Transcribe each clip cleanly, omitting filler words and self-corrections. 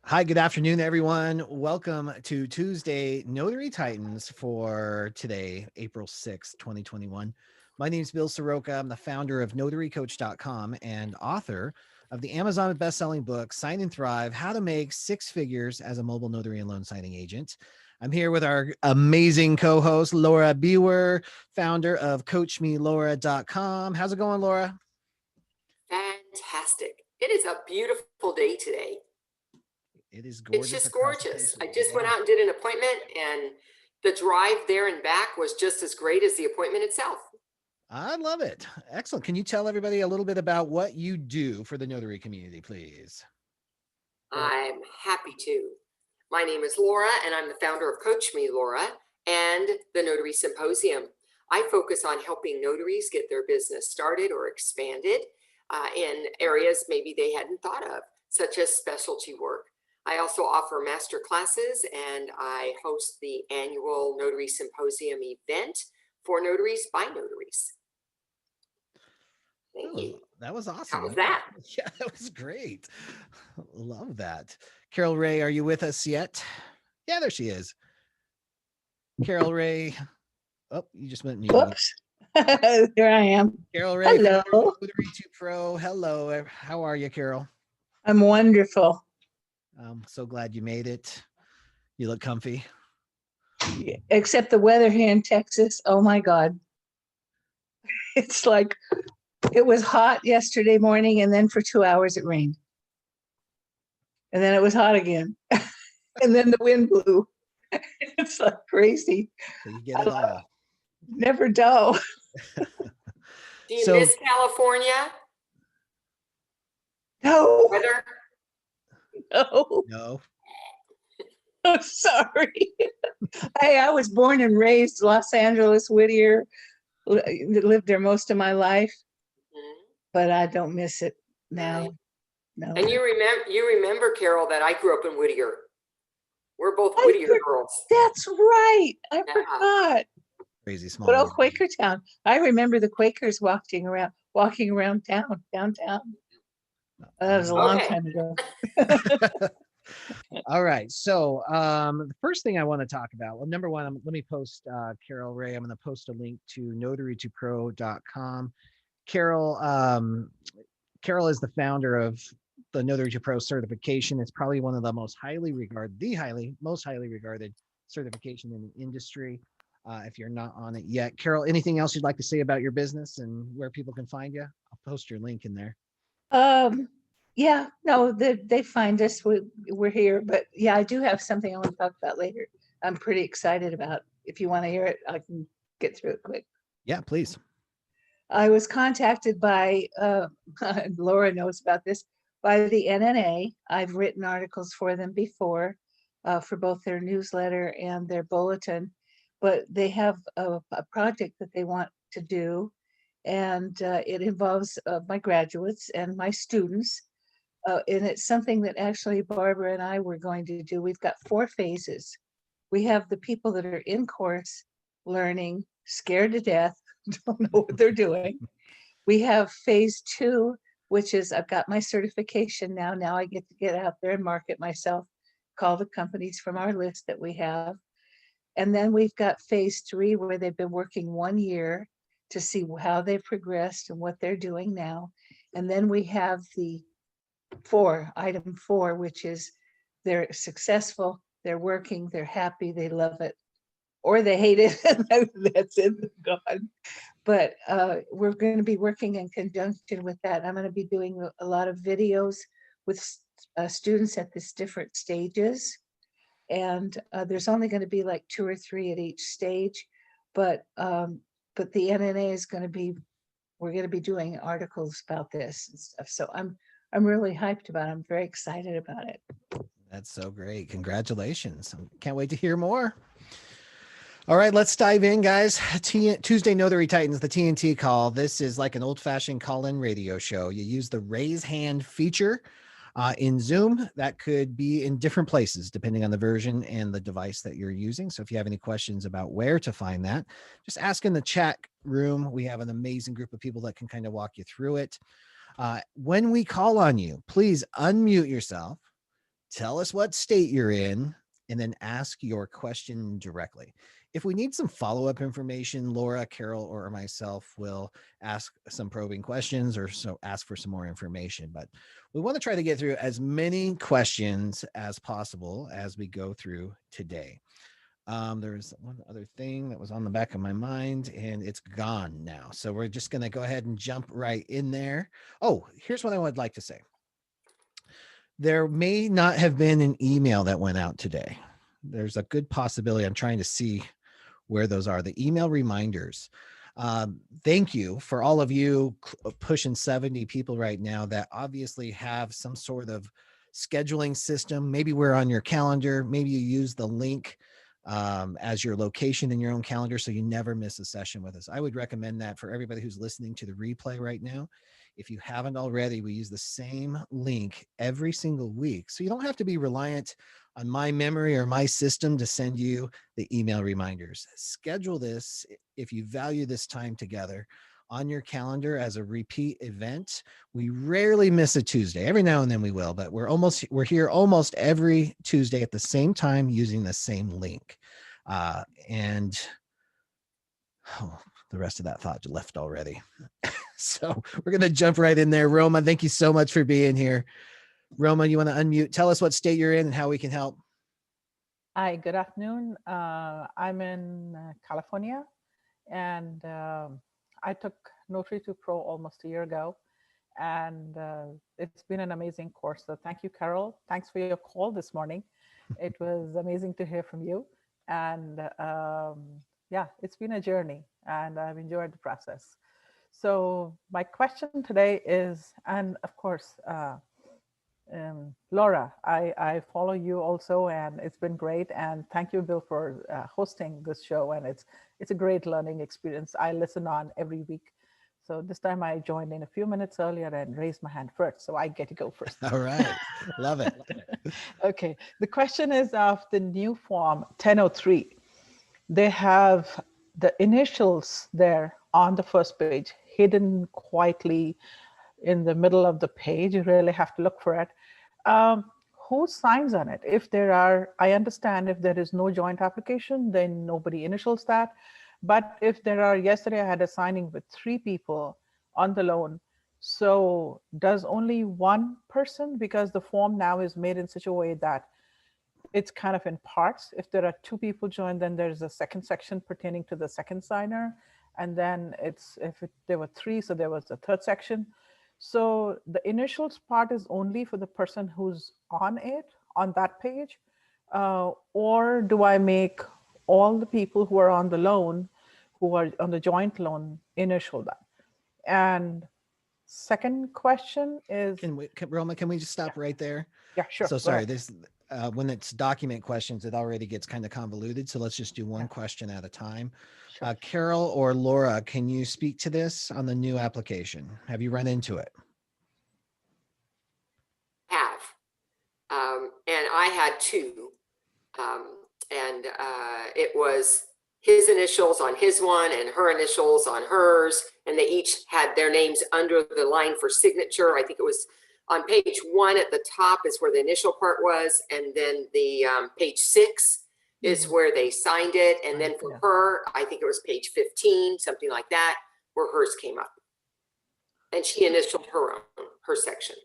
Hi, good afternoon, everyone. Welcome to Tuesday Notary Titans for today, April 6th, 2021. My name is Bill Soroka. I'm the founder of notarycoach.com and author of the Amazon best-selling book, Sign and Thrive, How to Make Six Figures as a Mobile Notary and Loan Signing Agent. I'm here with our amazing co-host, Laura Bewer, founder of CoachMeLaura.com. How's it going, Laura? Fantastic. It is a beautiful day today. It is It's gorgeous just across the gorgeous. face. I just went out and did an appointment, and the drive there and back was just as great as the appointment itself. I love it. Excellent. Can you tell everybody a little bit about what you do for the notary community, please? I'm happy to. My name is Laura, and I'm the founder of Coach Me Laura and the Notary Symposium. I focus on helping notaries get their business started or expanded in areas maybe they hadn't thought of, such as specialty work. I also offer master classes, and I host the annual Notary Symposium event for notaries by notaries. Thank you. That was awesome. How was that? Yeah, that was great. Love that. Carol Ray, are you with us yet? Yeah, there she is. Carol Ray. Oh, you just went mute. Whoops. Here I am. Carol Ray. Hello. Notary 2 Pro. Hello. How are you, Carol? I'm wonderful. I'm so glad you made it. You look comfy. Except the weather here in Texas. Oh my God. It's like it was hot yesterday morning, and then for 2 hours it rained. And then it was hot again. And then the wind blew. It's like crazy. So you get it all. Never dull. Do you miss California? No. Weather? No. No. I'm sorry. Hey, I was born and raised Los Angeles, Whittier. Lived there most of my life, but I don't miss it now. No. And you remember, Carol, that I grew up in Whittier. We're both Whittier girls. That's right. I forgot. Crazy small. Good old Quaker town. I remember the Quakers walking around downtown. That was a long time ago. All right. So the first thing I want to talk about, well, number one, let me post Carol Ray. I'm going to post a link to notary2pro.com. Carol is the founder of the Notary 2 Pro certification. It's probably one of the most most highly regarded certification in the industry. If you're not on it yet, Carol, anything else you'd like to say about your business and where people can find you? I'll post your link in there. Yeah, no, they find us. We're here, but yeah, I do have something I want to talk about later. I'm pretty excited about. If you want to hear it, I can get through it quick. Yeah, please. I was contacted by, Laura knows about this, by the NNA. I've written articles for them before, for both their newsletter and their bulletin, but they have a project that they want to do, and it involves my graduates and my students. And it's something that actually Barbara and I were going to do. We've got 4 phases. We have the people that are in course learning, scared to death, don't know what they're doing. We have phase 2, which is I've got my certification now. Now I get to get out there and market myself, call the companies from our list that we have. And then we've got phase 3, where they've been working 1 year to see how they've progressed and what they're doing now. And then we have the item 4, which is they're successful, they're working, they're happy, they love it, or they hate it. That's it, gone. But we're going to be working in conjunction with that. I'm going to be doing a lot of videos with students at these different stages. And there's only going to be like 2 or 3 at each stage. But the NNA is going to be, we're going to be doing articles about this and stuff. So I'm really hyped about it. I'm very excited about it. That's so great. Congratulations. Can't wait to hear more. All right, let's dive in, guys. Tuesday Notary Titans, the TNT call. This is like an old-fashioned call-in radio show. You use the raise hand feature in Zoom. That could be in different places depending on the version and the device that you're using. So if you have any questions about where to find that, just ask in the chat room. We have an amazing group of people that can kind of walk you through it. When we call on you, please unmute yourself, tell us what state you're in, and then ask your question directly. If we need some follow-up information, Laura, Carol, or myself will ask some probing questions or so ask for some more information. But we want to try to get through as many questions as possible as we go through today. There's one other thing that was on the back of my mind and it's gone now. So we're just going to go ahead and jump right in there. Oh, here's what I would like to say. There may not have been an email that went out today. There's a good possibility. I'm trying to see where those are. The email reminders. Thank you for all of you pushing 70 people right now that obviously have some sort of scheduling system. Maybe we're on your calendar. Maybe you use the link as your location in your own calendar so you never miss a session with us. I would recommend that for everybody who's listening to the replay right now. If you haven't already, we use the same link every single week. So you don't have to be reliant on my memory or my system to send you the email reminders. Schedule this if you value this time together on your calendar as a repeat event. We rarely miss a Tuesday. Every now and then we will, but we're here almost every Tuesday at the same time using the same link. And the rest of that thought left already. So we're going to jump right in there. Roma, thank you so much for being here. Roma, you want to unmute? Tell us what state you're in and how we can help. Hi, good afternoon. I'm in California, and I took Notary 2 Pro almost a year ago, and it's been an amazing course. So thank you, Carol. Thanks for your call this morning. It was amazing to hear from you. And yeah, it's been a journey, and I've enjoyed the process. So my question today is, and of course, Laura, I follow you also, and it's been great. And thank you, Bill, for hosting this show. And it's a great learning experience. I listen on every week. So this time I joined in a few minutes earlier and raised my hand first. So I get to go first. All right. Love it. Okay. The question is of the new form 1003. They have the initials there on the first page, hidden quietly in the middle of the page. You really have to look for it. Who signs on it? If there are, I understand if there is no joint application, then nobody initials that. But if there are, yesterday I had a signing with 3 people on the loan. So does only one person, because the form now is made in such a way that it's kind of in parts. If there are 2 people joined, then there's a second section pertaining to the second signer. And then there were 3, so there was a third section. So the initials part is only for the person who's on it, on that page, or do I make all the people who are on the loan, who are on the joint loan, initial that? And second question is— Roma, can we just stop right there? Yeah, sure. So sorry, this when it's document questions, it already gets kind of convoluted. So let's just do one question at a time. Sure. Carol or Laura, can you speak to this on the new application? Have you run into it? Have. And I had 2. It was his initials on his one and her initials on hers. And they each had their names under the line for signature. I think it was on page 1 at the top is where the initial part was. And then the page 6 is where they signed it. And then for her, I think it was page 15, something like that, where hers came up. And she initialed her section.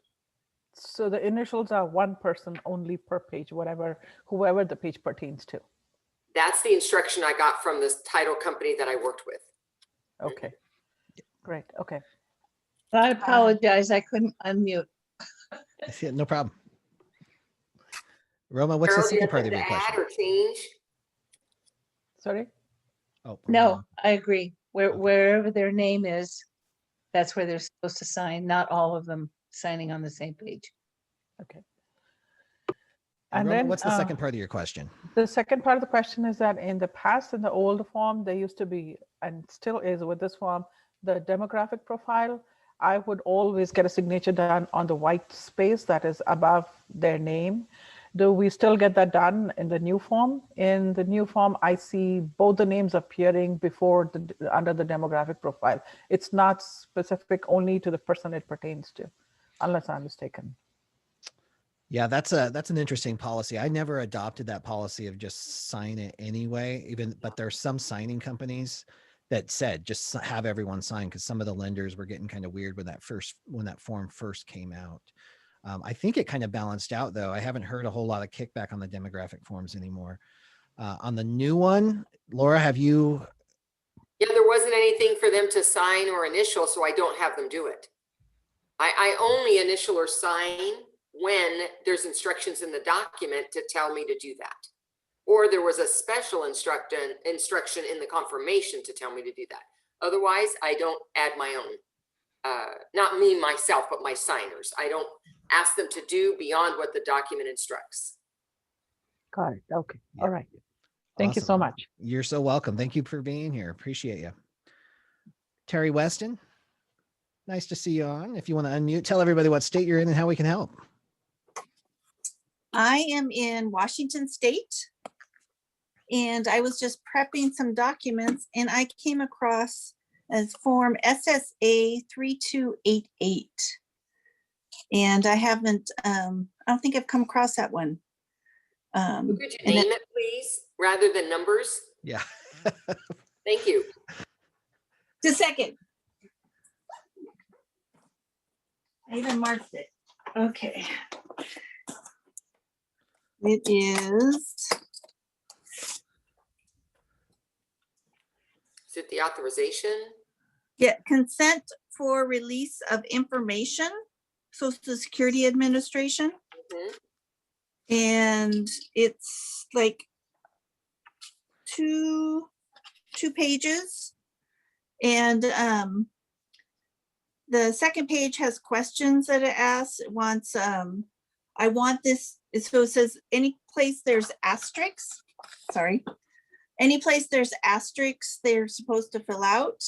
So the initials are one person only per page, whoever the page pertains to. That's the instruction I got from this title company that I worked with. Okay, great. Okay. I apologize, I couldn't unmute. Yeah, no problem. Roma, what's Carol, the do you second have part of your to question? add or change? Sorry? Oh, No, I agree. Wherever their name is, that's where they're supposed to sign, not all of them signing on the same page. Okay. And And Roma, then what's the second part of your question? the second part of the question is that in the past, in the old form, there used to be, and still is with this form, the demographic profile. I would always get a signature done on the white space that is above their name. Do we still get that done in the new form? In the new form, I see both the names appearing before under the demographic profile. It's not specific only to the person it pertains to, unless I'm mistaken. Yeah, that's an interesting policy. I never adopted that policy of just sign it anyway, but there's some signing companies that said just have everyone sign, because some of the lenders were getting kind of weird when that form first came out. I think it kind of balanced out though. I haven't heard a whole lot of kickback on the demographic forms anymore. On the new one, Laura, have you? Yeah, there wasn't anything for them to sign or initial, so I don't have them do it. I only initial or sign when there's instructions in the document to tell me to do that. Or there was a special instruction in the confirmation to tell me to do that. Otherwise, I don't add my own. Not me, myself, but my signers. I don't ask them to do beyond what the document instructs. Got it. Okay. Yeah. All right. Thank you so Awesome. much. You're so welcome. Thank you for being here. Appreciate you. Terry Weston, nice to see you on. If you want to unmute, tell everybody what state you're in and how we can help. I am in Washington State, and I was just prepping some documents, and I came across as Form SSA 3288. And I haven't, I don't think I've come across that one. Could you and name it, please, rather than numbers? Yeah. Thank you. Just a second. I even marked it. Okay. It is, Is it the authorization? yeah, consent for release of information, Social Security Administration. Mhm. And it's like two pages. And the second page has questions that it asks. It wants, I want this, so it says any place there's asterisks, sorry. Any place there's asterisks, they're supposed to fill out.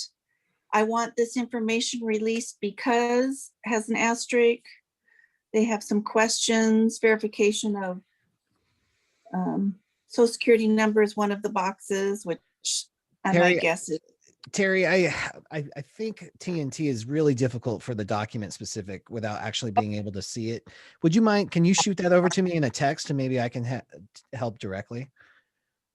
I want this information released because has an asterisk. They have some questions, verification of Social Security number is one of the boxes, which I Terry, might guess is. Terry, I think TNT is really difficult for the document specific without actually being able to see it. Would you mind, can you shoot that over to me in a text and maybe I can help directly?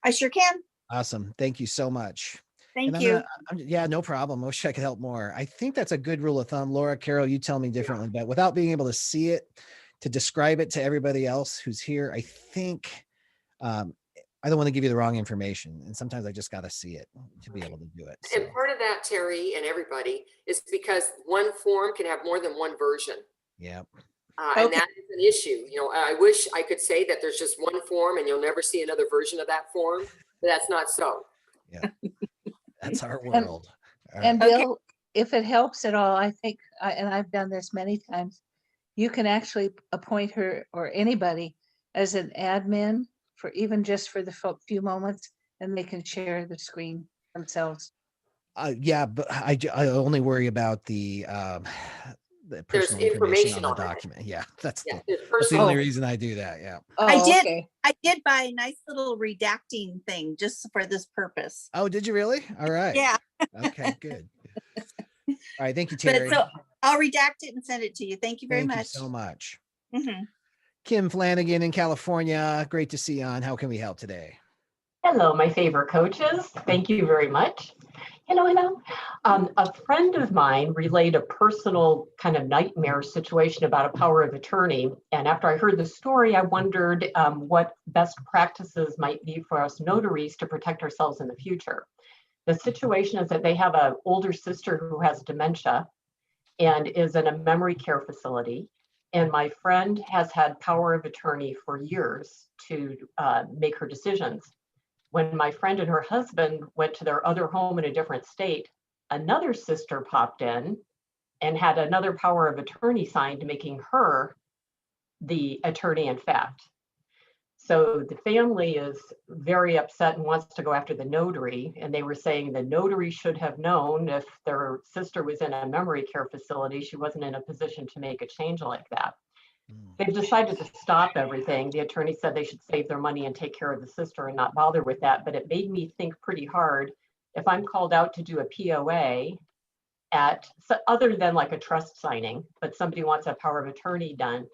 I sure can. Awesome. Thank you so much. Thank And you. yeah, no problem. I wish I could help more. I think that's a good rule of thumb. Laura, Carol, you tell me differently, but without being able to see it, to describe it to everybody else who's here, I think I don't want to give you the wrong information. And sometimes I just got to see it to be able to do it. So. And part of that, Terry, and everybody, is because one form can have more than one version. Yeah. And that is an issue. You know, I wish I could say that there's just one form and you'll never see another version of that form, but that's not so. Yeah. That's our world. All And right. Bill, if it helps at all, I think, and I've done this many times, you can actually appoint her or anybody as an admin for even just for the few moments, and they can share the screen themselves. Yeah, but I only worry about the personal information on the document. Yeah, that's the only reason I do that. Yeah. Oh, I did buy a nice little redacting thing just for this purpose. Oh, did you really? All right. Yeah. Okay, good. All right. Thank you, Terry. But so I'll redact it and send it to you. Thank you very much. Thank you so much. Mhm. Kim Flanagan in California. Great to see you on. How can we help today? Hello, my favorite coaches. Thank you very much. A friend of mine relayed a personal kind of nightmare situation about a power of attorney. And after I heard the story, I wondered what best practices might be for us notaries to protect ourselves in the future. The situation is that they have an older sister who has dementia and is in a memory care facility. And my friend has had power of attorney for years to make her decisions. When my friend and her husband went to their other home in a different state, another sister popped in and had another power of attorney signed, making her the attorney in fact. So the family is very upset and wants to go after the notary. And they were saying the notary should have known if their sister was in a memory care facility, she wasn't in a position to make a change like that. They've decided to stop everything. The attorney said they should save their money and take care of the sister and not bother with that. But it made me think pretty hard. If I'm called out to do a POA other than like a trust signing, but somebody wants a power of attorney done,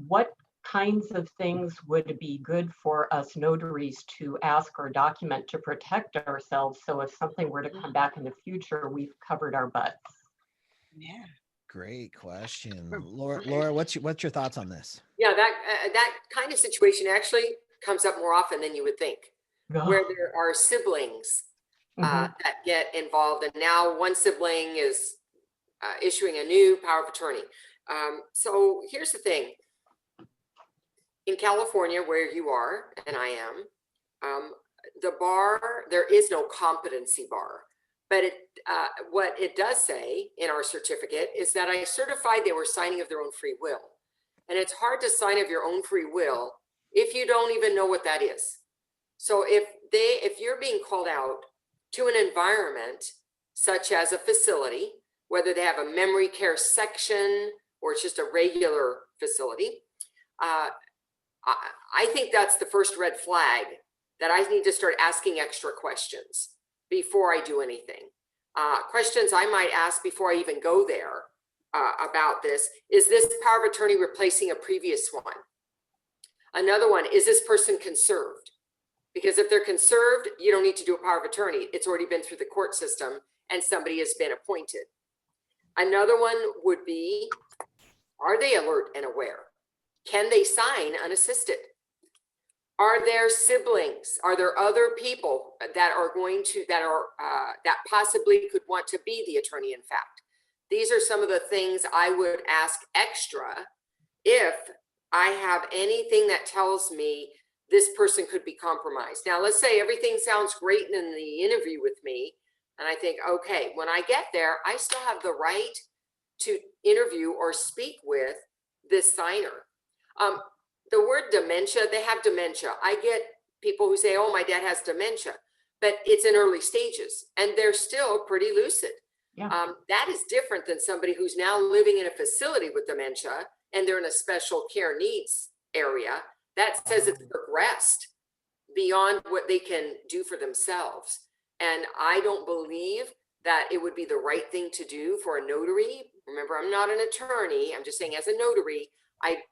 what kinds of things would be good for us notaries to ask or document to protect ourselves? So if something were to come back in the future, we've covered our butts. Yeah. Great question. Laura, what's your thoughts on this? Yeah, that kind of situation actually comes up more often than you would think, where there are siblings Mhm. that get involved, and now one sibling is issuing a new power of attorney. So here's the thing. In California, where you are and I am, the bar, there is no competency bar. But what it does say in our certificate is that I certified they were signing of their own free will. And it's hard to sign of your own free will if you don't even know what that is. So if you're being called out to an environment such as a facility, whether they have a memory care section or it's just a regular facility, I think that's the first red flag that I need to start asking extra questions before I do anything. Questions I might ask before I even go there about this. Is this power of attorney replacing a previous one? Another one, is this person conserved? Because if they're conserved, you don't need to do a power of attorney. It's already been through the court system and somebody has been appointed. Another one would be, are they alert and aware? Can they sign unassisted? Are there siblings? Are there other people that are going to, that possibly could want to be the attorney in fact? These are some of the things I would ask extra if I have anything that tells me this person could be compromised. Now, let's say everything sounds great in the interview with me, and I think, okay, when I get there, I still have the right to interview or speak with this signer. The word dementia, they have dementia. I get people who say, oh, my dad has dementia, but it's in early stages and they're still pretty lucid. Yeah. That is different than somebody who's now living in a facility with dementia and they're in a special care needs area. That says it's progressed beyond what they can do for themselves. And I don't believe that it would be the right thing to do for a notary. Remember, I'm not an attorney. I'm just saying as a notary,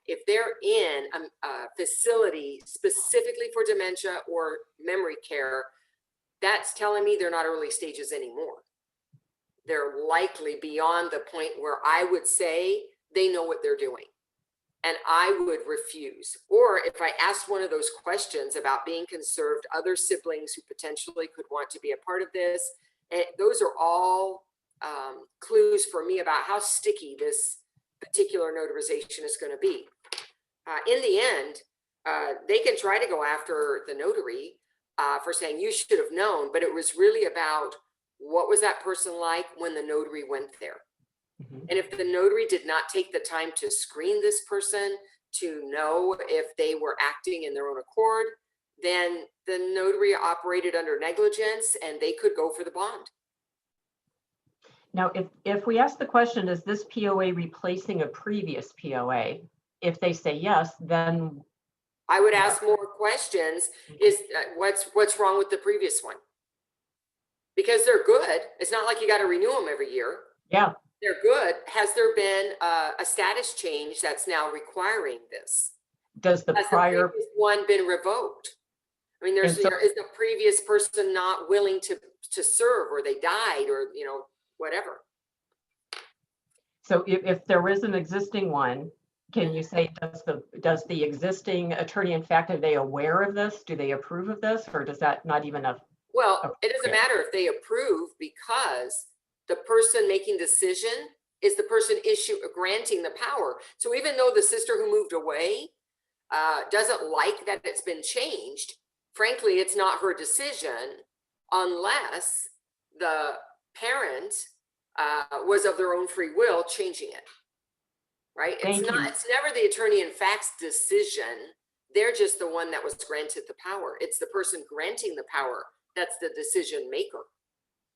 if they're in a facility specifically for dementia or memory care, that's telling me they're not early stages anymore. They're likely beyond the point where I would say they know what they're doing. And I would refuse. Or if I asked one of those questions about being conserved, other siblings who potentially could want to be a part of this, and those are all clues for me about how sticky this particular notarization is going to be. In the end, they can try to go after the notary for saying you should have known, but it was really about what was that person like when the notary went there. Mhm. And if the notary did not take the time to screen this person to know if they were acting in their own accord, then the notary operated under negligence and they could go for the bond. Now, if we ask the question, is this POA replacing a previous POA? If they say yes, then I would ask more questions. Is what's wrong with the previous one? Because they're good. It's not like you got to renew them every year. yeah, They're good. Has there been a status change that's now requiring this? does the Has prior, the previous one been revoked? I mean, And so- is the previous person not willing to serve, or they died, or whatever? so if there is an existing one, can you say, does the existing attorney, in fact, are they aware of this? Do they approve of this, or does that not even Well, it doesn't Okay. matter if they approve, because the person making decision is the person granting the power. So even though the sister who moved away doesn't like that it's been changed, frankly, it's not her decision unless the parent was of their own free will changing it. Right? Thank you. It's never the attorney in fact's decision. They're just the one that was granted the power. It's the person granting the power that's the decision maker.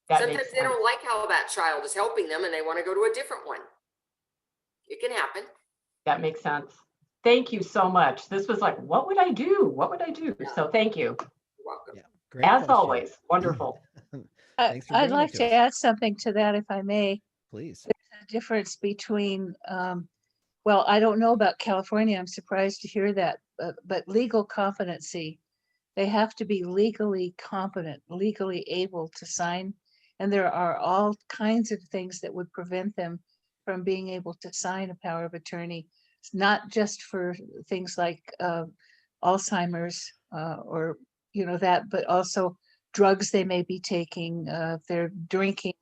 that Sometimes makes they sense? don't like how that child is helping them and they want to go to a different one. It can happen. That makes sense. Thank you so much. This was like, what would I do? What would I do? Yeah. So thank you. You're welcome. Yeah, great As question. always, wonderful. Thanks for I'd bringing it like to to us. add something to that, if I may. Please. The difference between Well, I don't know about California. I'm surprised to hear that, but legal competency, they have to be legally competent, legally able to sign. And there are all kinds of things that would prevent them from being able to sign a power of attorney. It's not just for things like Alzheimer's or, that, but also drugs they may be taking, if they're drinking.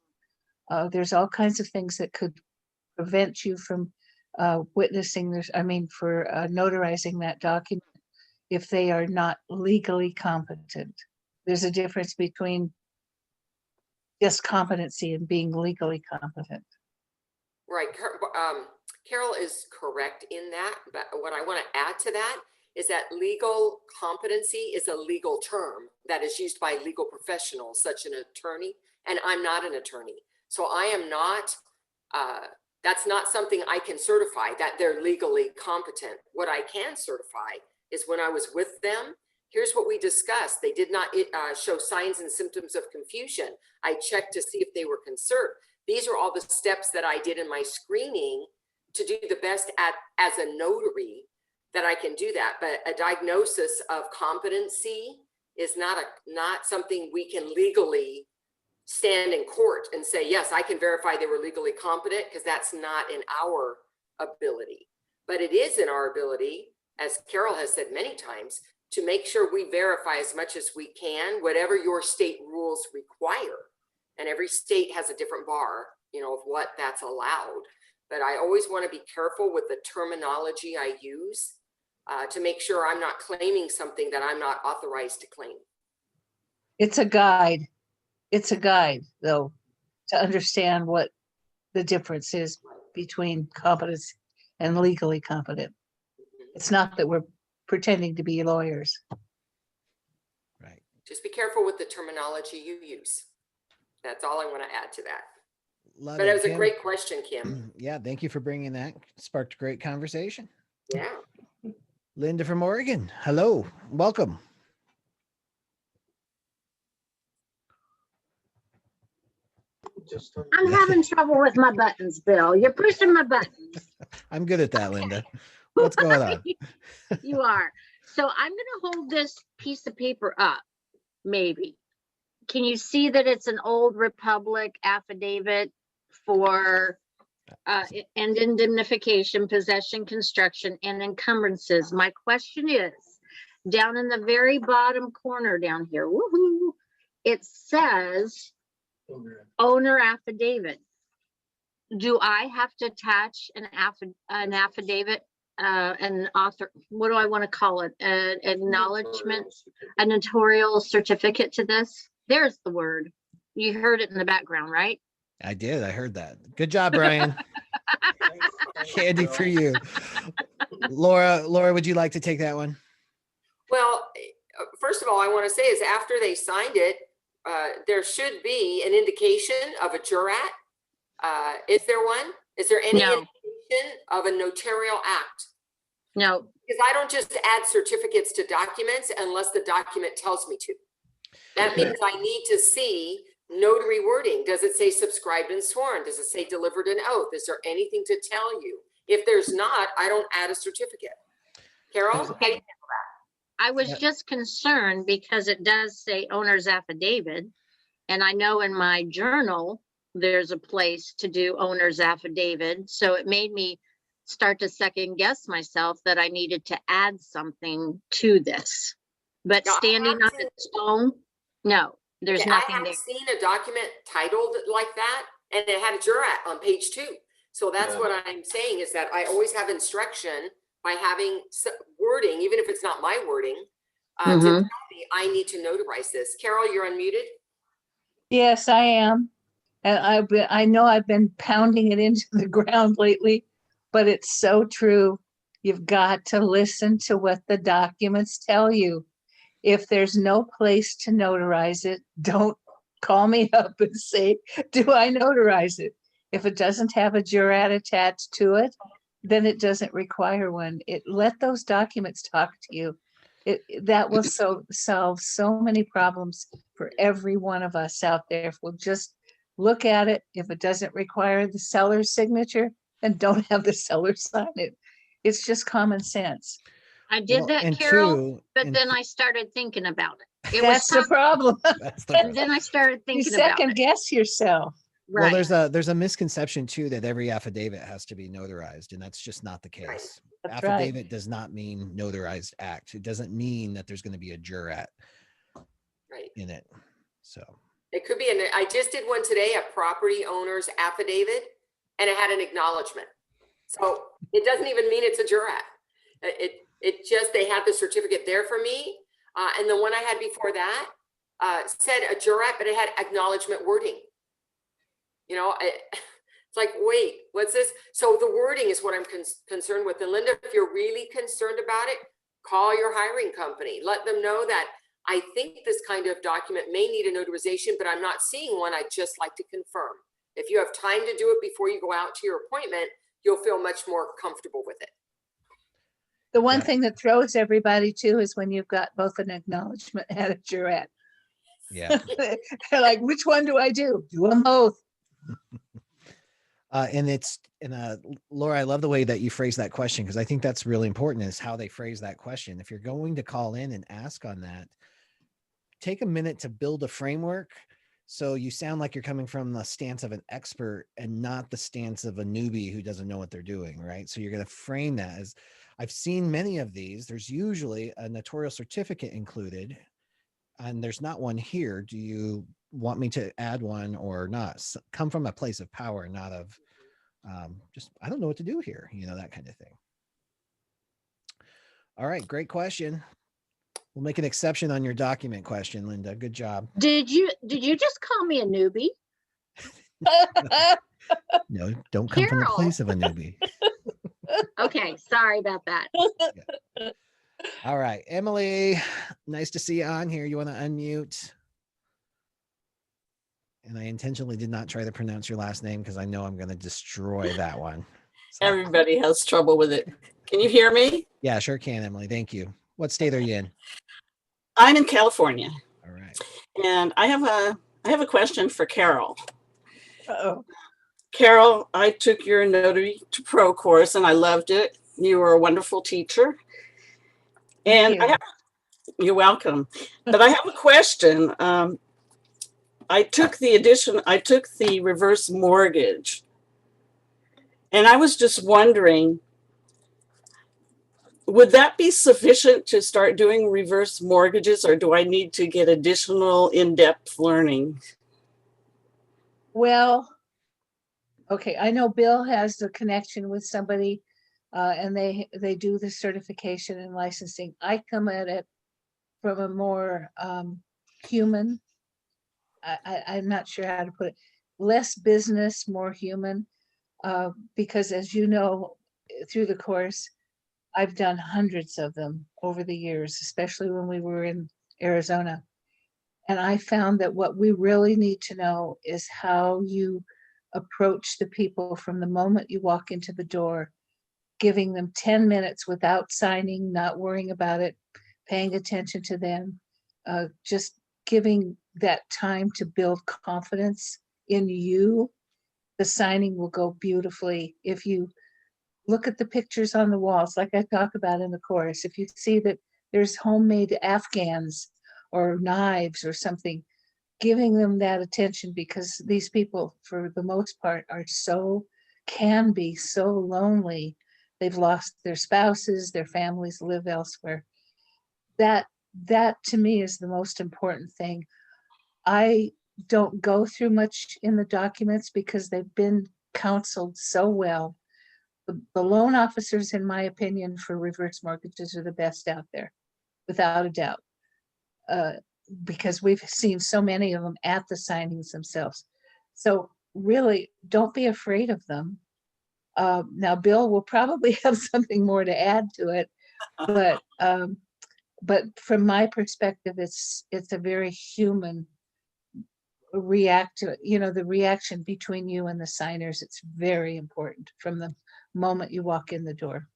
There's all kinds of things that could prevent you from witnessing this, for notarizing that document if they are not legally competent. There's a difference between just competency and being legally competent. Right. Carol is correct in that, but what I want to add to that is that legal competency is a legal term that is used by legal professionals, such an attorney, and I'm not an attorney. So I am not, that's not something I can certify, that they're legally competent. What I can certify is when I was with them, here's what we discussed. They did not show signs and symptoms of confusion. I checked to see if they were concerned. These are all the steps that I did in my screening to do the best as a notary that I can do that. But a diagnosis of competency is not something we can legally stand in court and say, yes, I can verify they were legally competent, because that's not in our ability. But it is in our ability, as Carol has said many times, to make sure we verify as much as we can, whatever your state rules require. And every state has a different bar, of what that's allowed. But I always want to be careful with the terminology I use to make sure I'm not claiming something that I'm not authorized to claim. It's a guide. It's a guide, though, to understand what the difference is between competence and legally competent. It's not that we're pretending to be lawyers. Right. Just be careful with the terminology you use. That's all I want to add to that. Love But it was a Kim. great question, Kim. Yeah, thank you for bringing that. Sparked a great conversation. Yeah. Linda from Oregon. Hello, welcome. I'm having trouble with my buttons, Bill. You're pushing my buttons. I'm good at that, Linda. What's going on? You are. So I'm going to hold this piece of paper up, maybe. Can you see that it's an Old Republic affidavit for and indemnification, possession, construction, and encumbrances? My question is, down in the very bottom corner down here, woohoo, it says owner affidavit. Do I have to attach an affidavit, an author, what do I want to call it? An acknowledgement, a notarial certificate to this? There's the word. You heard it in the background, right? I did. I heard that. Good job, Brian. Candy for you. Laura, would you like to take that one? Well, first of all, I want to say is after they signed it, there should be an indication of a jurat. Is there one? Is there any No. indication of a notarial act? No. Because I don't just add certificates to documents unless the document tells me to. That means I need to see notary wording. Does it say subscribed and sworn? Does it say delivered an oath? Is there anything to tell you? If there's not, I don't add a certificate. Carol? How do you handle that? I was just concerned because it does say owner's affidavit. And I know in my journal, there's a place to do owner's affidavit. So it made me start to second guess myself that I needed to add something to this. But No, I standing on haven't seen- its own, no, there's Okay, nothing I there. haven't seen a document titled like that, and it had a jurat on page 2. So that's what I'm saying is that I always have instruction by having wording, even if it's not my wording, to tell me I need to notarize this. Carol, you're unmuted. Yes, I am. And I know I've been pounding it into the ground lately, but it's so true. You've got to listen to what the documents tell you. If there's no place to notarize it, don't call me up and say, do I notarize it? If it doesn't have a jurat attached to it, then it doesn't require one. Let those documents talk to you. That will solve so many problems for every one of us out there. If we'll just look at it, if it doesn't require the seller's signature, and don't have the seller sign it. It's just common sense. I did Well, that, and Carol, two, but and then two- I started thinking about it. It That's was the problem. that's the and problem. then I started You thinking about second it. guess yourself. Well, Right. there's a misconception too that every affidavit has to be notarized, and that's just not the Right. case. That's right. Affidavit does not mean notarized act. It doesn't mean that there's going to be a jurat Right. in it. So It could be, I just did one today, a property owner's affidavit, and it had an acknowledgement. So it doesn't even mean it's a jurat. It just, they had the certificate there for me. And the one I had before that said a jurat, but it had acknowledgement wording. You know, it's like, wait, what's this? So the wording is what I'm concerned with. And Linda, if you're really concerned about it, call your hiring company. Let them know that I think this kind of document may need a notarization, but I'm not seeing one. I'd just like to confirm. If you have time to do it before you go out to your appointment, you'll feel much more comfortable with it. The one Yeah. thing that throws everybody too is when you've got both an acknowledgement and a jurat. yeah. They're like, which one do I do? Do them both. Laura, I love the way that you phrase that question, because I think that's really important, is how they phrase that question. If you're going to call in and ask on that, take a minute to build a framework so you sound like you're coming from the stance of an expert and not the stance of a newbie who doesn't know what they're doing, right? So you're going to frame that as, I've seen many of these. There's usually a notarial certificate included, and there's not one here. Do you want me to add one or not? Come from a place of power, not of just, I don't know what to do here, that kind of thing. All right, great question. We'll make an exception on your document question, Linda. Good job. Did you just call me a newbie? No, don't come from the Carol. place of a newbie. Okay, sorry about that. All right, Emily, nice to see you on here. You want to unmute? And I intentionally did not try to pronounce your last name because I know I'm going to destroy that one. So, Everybody has trouble with it. Can you hear me? yeah, sure can, Emily. Thank you. What state are you in? I'm in California, All right. and I have a question for Carol. Uh-oh. Carol, I took your Notary to Pro course and I loved it. You were a wonderful teacher. And Thank you. you're welcome. But I have a question. I took the reverse mortgage. And I was just wondering, would that be sufficient to start doing reverse mortgages, or do I need to get additional in-depth learning? Well, okay, I know Bill has the connection with somebody, and they do the certification and licensing. I come at it from a more human. I'm not sure how to put it. Less business, more human, because as you know, through the course, I've done hundreds of them over the years, especially when we were in Arizona. And I found that what we really need to know is how you approach the people from the moment you walk into the door, giving them 10 minutes without signing, not worrying about it, paying attention to them, just giving that time to build confidence in you. The signing will go beautifully if you look at the pictures on the walls, like I talk about in the course. If you see that there's homemade Afghans or knives or something, giving them that attention, because these people, for the most part, can be so lonely. They've lost their spouses, their families live elsewhere. That to me is the most important thing. I don't go through much in the documents because they've been counseled so well. The loan officers, in my opinion, for reverse mortgages are the best out there, without a doubt. Because we've seen so many of them at the signings themselves. So really, don't be afraid of them. Now, Bill will probably have something more to add to it, but from my perspective, it's a very human the reaction between you and the signers. It's very important from the moment you walk in the door.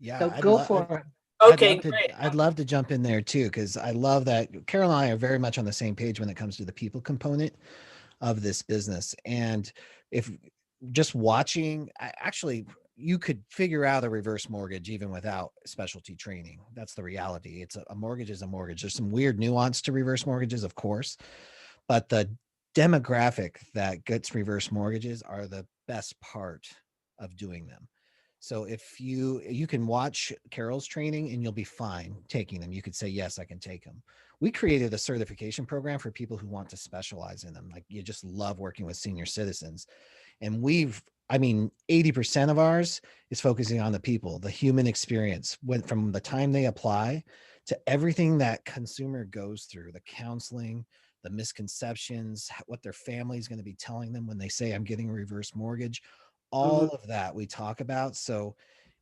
Yeah. So go for it. Okay, great. I'd love to jump in there too, because I love that Carol and I are very much on the same page when it comes to the people component of this business. And if just watching, actually, you could figure out a reverse mortgage even without specialty training. That's the reality. It's a mortgage is a mortgage. There's some weird nuance to reverse mortgages, of course, but the demographic that gets reverse mortgages are the best part of doing them. So if you can watch Carol's training and you'll be fine taking them. You could say, yes, I can take them. We created a certification program for people who want to specialize in them. Like you just love working with senior citizens. And 80% of ours is focusing on the people, the human experience, from the time they apply to everything that consumer goes through, the counseling, the misconceptions, what their family is going to be telling them when they say, I'm getting a reverse mortgage, all of that we talk about. So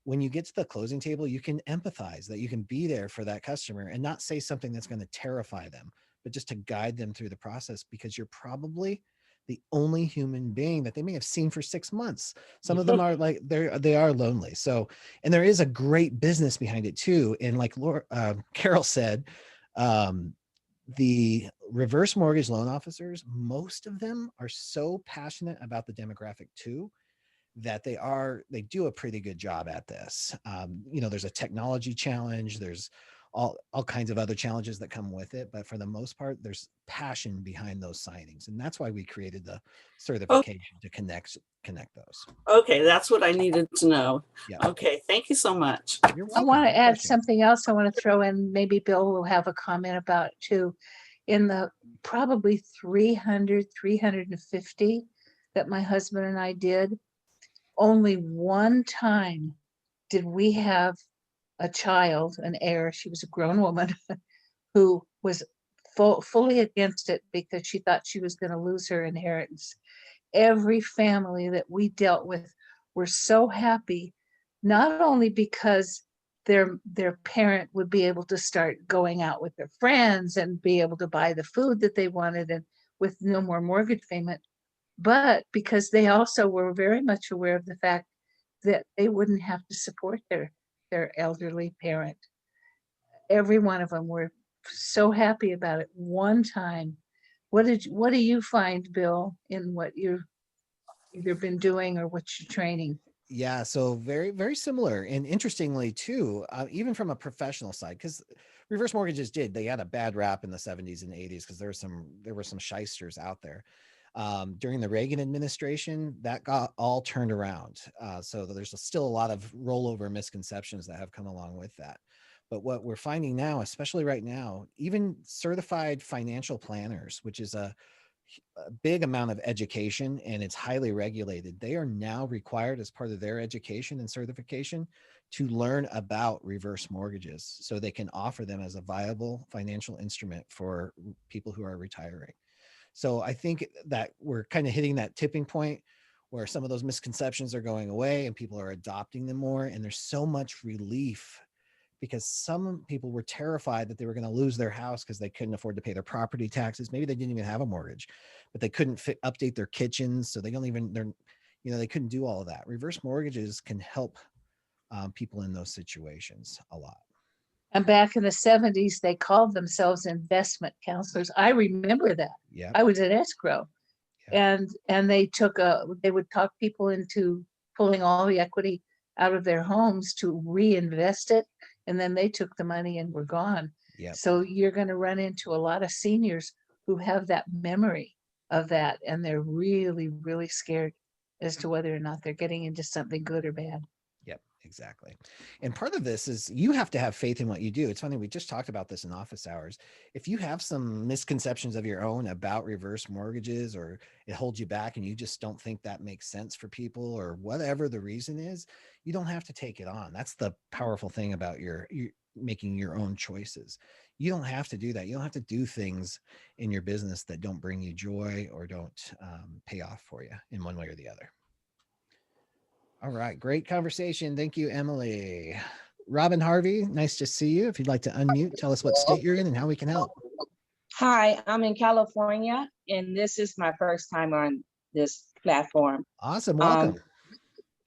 when you get to the closing table, you can empathize, that you can be there for that customer and not say something that's going to terrify them, but just to guide them through the process, because you're probably the only human being that they may have seen for 6 months. Some of them are like, they are lonely. So, and there is a great business behind it too. And like Carol said, the reverse mortgage loan officers, most of them are so passionate about the demographic too, that they do a pretty good job at this. There's a technology challenge, there's all kinds of other challenges that come with it, but for the most part, there's passion behind those signings, and that's why we created the certification to connect those. Okay, that's what I needed to know. Yeah. Okay, thank you so much. You're I welcome. want to Good add question. something else I want to throw in. Maybe Bill will have a comment about it too. In the probably 350 that my husband and I did, only one time did we have a child, an heir, she was a grown woman, who was fully against it because she thought she was going to lose her inheritance. Every family that we dealt with were so happy, not only because their parent would be able to start going out with their friends and be able to buy the food that they wanted and with no more mortgage payment, but because they also were very much aware of the fact that they wouldn't have to support their elderly parent. Every one of them were so happy about it one time. What do you find, Bill, in what you've either been doing or what you're training? Yeah, so very, very similar. And interestingly too, even from a professional side, because reverse mortgages they had a bad rap in the 70s and 80s because there were some shysters out there. During the Reagan administration, that got all turned around. So there's still a lot of rollover misconceptions that have come along with that. But what we're finding now, especially right now, even certified financial planners, which is a big amount of education and it's highly regulated, they are now required as part of their education and certification to learn about reverse mortgages so they can offer them as a viable financial instrument for people who are retiring. So I think that we're kind of hitting that tipping point where some of those misconceptions are going away and people are adopting them more. And there's so much relief because some people were terrified that they were going to lose their house because they couldn't afford to pay their property taxes. Maybe they didn't even have a mortgage, but they couldn't update their kitchens. So they couldn't do all of that. Reverse mortgages can help people in those situations a lot. And back in the 70s, they called themselves investment counselors. I remember that. Yeah. I was at escrow. Yeah. And they would talk people into pulling all the equity out of their homes to reinvest it. And then they took the money and were gone. Yep. So you're going to run into a lot of seniors who have that memory of that. And they're really, really scared as to whether or not they're getting into something good or bad. Yep, exactly. And part of this is you have to have faith in what you do. It's funny, we just talked about this in office hours. If you have some misconceptions of your own about reverse mortgages, or it holds you back and you just don't think that makes sense for people, or whatever the reason is, you don't have to take it on. That's the powerful thing about you making your own choices. You don't have to do that. You don't have to do things in your business that don't bring you joy or don't pay off for you in one way or the other. All right. Great conversation. Thank you, Emily. Robin Harvey, nice to see you. If you'd like to unmute, tell us what state you're in and how we can help. Hi, I'm in California, and this is my first time on this platform. Awesome. Welcome.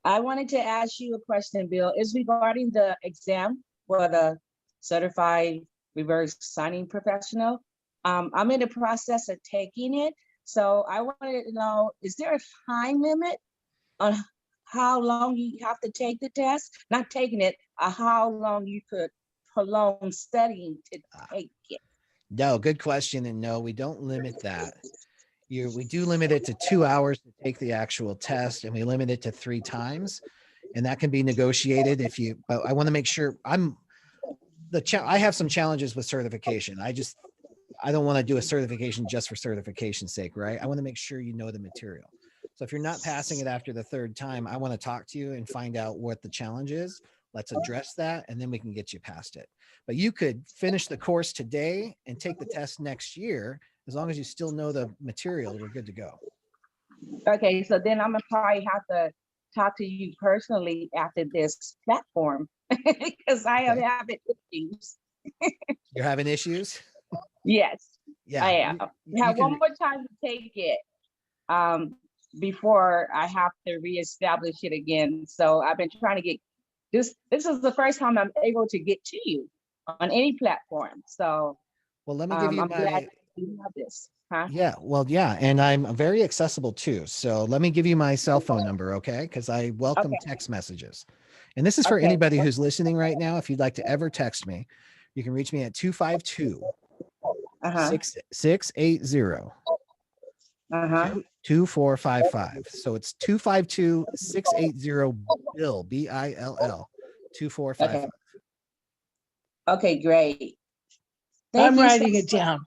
I wanted to ask you a question, Bill. It's regarding the exam for the Certified Reverse Signing Professional. I'm in the process of taking it. So I wanted to know, is there a time limit on how long you have to take the test? Not taking it, how long you could prolong studying to take it? No, good question. And no, we don't limit that. We do limit it to 2 hours to take the actual test, and we limit it to 3 times. And that can be negotiated but I want to make sure I have some challenges with certification. I don't want to do a certification just for certification's sake, right? I want to make sure you know the material. So if you're not passing it after the 3rd time, I want to talk to you and find out what the challenge is. Let's address that, and then we can get you past it. But you could finish the course today and take the test next year. As long as you still know the material, we're good to go. Okay, so then I'm gonna probably have to talk to you personally after this platform because I am Okay. having issues. You're having issues? Yes, Yeah. I am. you Have can- one more time to take it before I have to reestablish it again. So I've been trying to get this. This is the first time I'm able to get to you on any platform. So Well, let me give you I'm glad my, you have this. Huh? yeah. And I'm very accessible too. So let me give you my cell phone number, okay? Because I welcome text messages. And this is for Okay. anybody who's listening right now. If you'd like to ever text me, you can reach me at 252 Uh-huh. 680 Uh-huh. 2455. So it's 252-680 Bill, Bill, 2455. Okay, great. Thank I'm you so writing it down.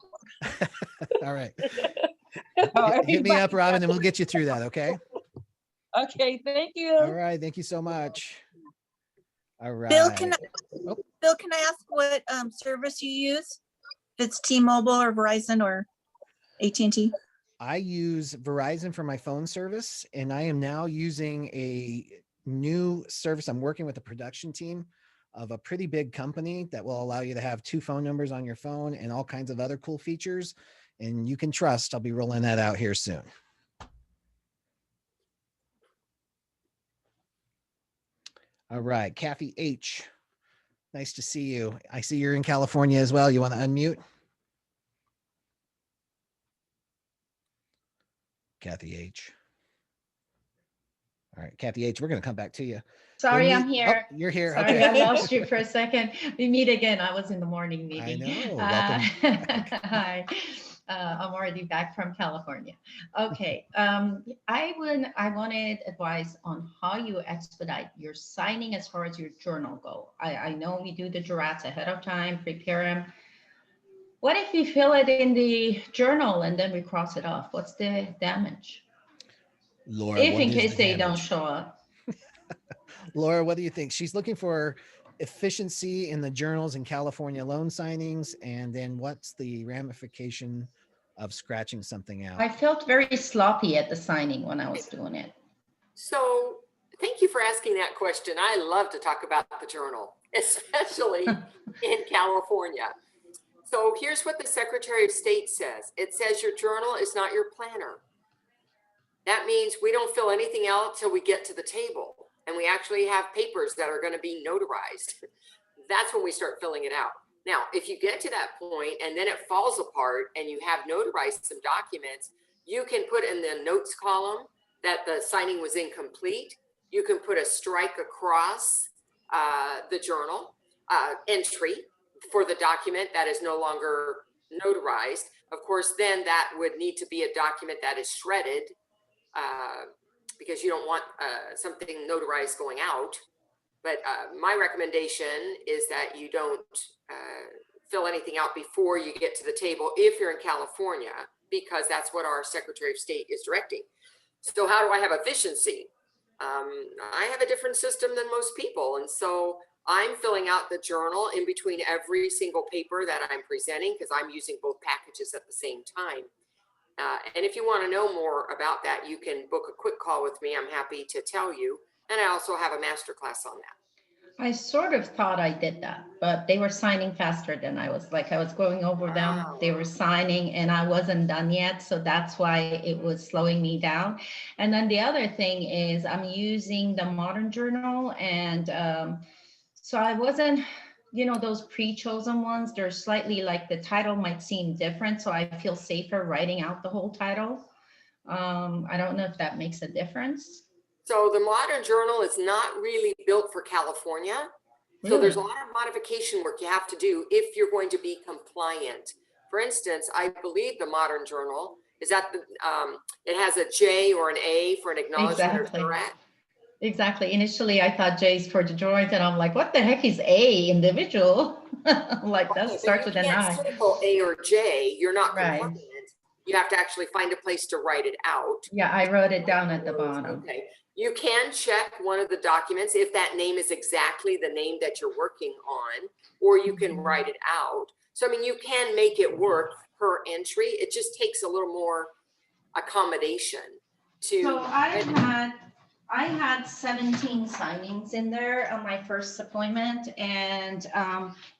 All right. much. Hit me up, Robin, and we'll get you through that. Okay. Okay, thank you. All right. Thank you so much. All right. Bill, can Oh. I ask what service you use? If it's T-Mobile or Verizon or AT&T? I use Verizon for my phone service, and I am now using a new service. I'm working with a production team of a pretty big company that will allow you to have 2 phone numbers on your phone and all kinds of other cool features. And you can trust I'll be rolling that out here soon. All right, Kathy H. Nice to see you. I see you're in California as well. You want to unmute? Kathy H. All right, Kathy H., we're going to come back to you. Sorry, When I'm you- here. Oh, you're here. Sorry, Okay. I lost you for a second. We meet again. I was in the morning meeting. know. Welcome Hi. I'm already back from California. Okay. I wanted advice on how you expedite your signing as far as your journal go. I know we do the drafts ahead of time, prepare them. What if we fill it in the journal and then we cross it off? What's the damage? Laura, If what in is case the they don't damage? show up. Laura, what do you think? She's looking for efficiency in the journals and California loan signings. And then what's the ramification of scratching something out? I felt very sloppy at the signing when I was doing it. So thank you for asking that question. I love to talk about the journal, especially in California. So here's what the Secretary of State says. It says your journal is not your planner. That means we don't fill anything out till we get to the table and we actually have papers that are going to be notarized. That's when we start filling it out. Now, if you get to that point and then it falls apart and you have notarized some documents, you can put in the notes column that the signing was incomplete. You can put a strike across the journal entry for the document that is no longer notarized. Of course, then that would need to be a document that is shredded because you don't want something notarized going out. But my recommendation is that you don't fill anything out before you get to the table if you're in California, because that's what our Secretary of State is directing. So how do I have efficiency? I have a different system than most people. And so I'm filling out the journal in between every single paper that I'm presenting because I'm using both packages at the same time. And if you want to know more about that, you can book a quick call with me. I'm happy to tell you. And I also have a masterclass on that. I sort of thought I did that, but they were signing faster than I was. Like I was going over them, Wow. they were signing and I wasn't done yet. So that's why it was slowing me down. And then the other thing is I'm using the Modern Journal. And so I wasn't, you know, those pre-chosen ones, they're slightly like the title might seem different. So I feel safer writing out the whole title. I don't know if that makes a difference. So the modern journal is not really built for California. So there's a Really? lot of modification work you have to do if you're going to be compliant. For instance, I believe the modern journal is at the, it has a J or an A for an acknowledgement or Exactly. direct. Exactly. Initially, I thought J's for Detroit, and I'm like, what the heck is A, individual? Like, Okay, that but starts you with an can't I. circle A or J, you're not Right. compliant. You have to actually find a place to write it out. Yeah, I wrote it down at the bottom. Okay, you can check one of the documents if that name is exactly the name that you're working on, or you can Mhm. write it out. So, I mean, you can make it work per entry. It just takes a little more accommodation to. So I had 17 signings in there on my first appointment, and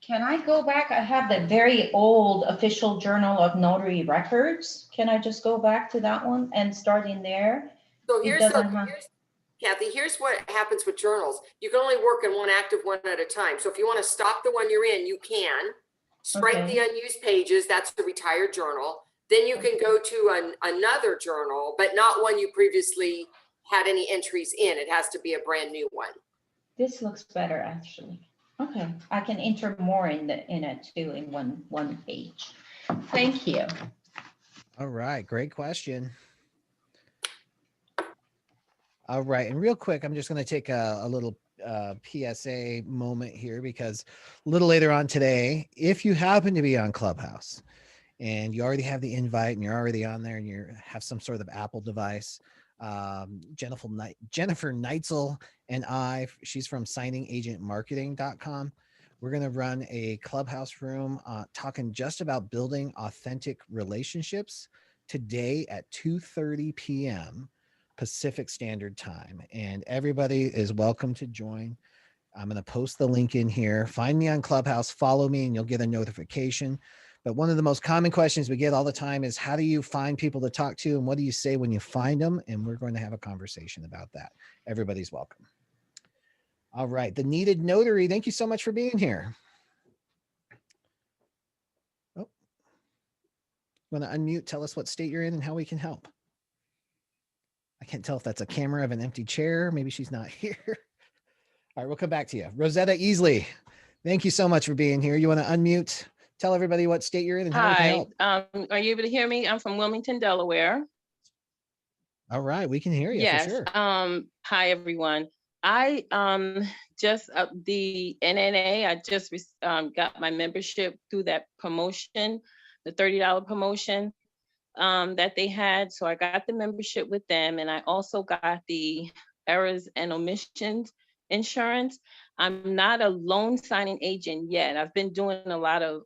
can I go back? I have the very old official Journal of Notary Records. Can I just go back to that one and start in there? So It doesn't have. Kathy, here's what happens with journals. You can only work in one active one at a time. So if you want to stop the one you're in, you can. Strike Okay. the unused pages, that's the retired journal. Then you can go to another journal, but not one you previously had any entries in. It has to be a brand new one. This looks better, actually. Okay, I can enter more in it too, in one page. Thank you. All right, great question. All right, and real quick, I'm just going to take a little PSA moment here, because a little later on today, if you happen to be on Clubhouse and you already have the invite and you're already on there and you have some sort of Apple device, Jennifer Neitzel and she's from signingagentmarketing.com. We're going to run a Clubhouse room talking just about building authentic relationships today at 2:30 p.m. Pacific Standard Time, and everybody is welcome to join. I'm going to post the link in here. Find me on Clubhouse, follow me, and you'll get a notification. But one of the most common questions we get all the time is, how do you find people to talk to, and what do you say when you find them? And we're going to have a conversation about that. Everybody's welcome. All right, the Needed Notary, thank you so much for being here. Oh, want to unmute, tell us what state you're in and how we can help. I can't tell if that's a camera of an empty chair. Maybe she's not here. All right, we'll come back to you. Rosetta Easley, thank you so much for being here. You want to unmute, tell everybody what state you're in and how we can Hi, help. are you able to hear me? I'm from Wilmington, Delaware. All right, we can hear you Yes. for sure. Hi, everyone. I just the NNA, I just got my membership through that promotion, the $30 promotion that they had. So I got the membership with them, and I also got the errors and omissions insurance. I'm not a loan signing agent yet. I've been doing a lot of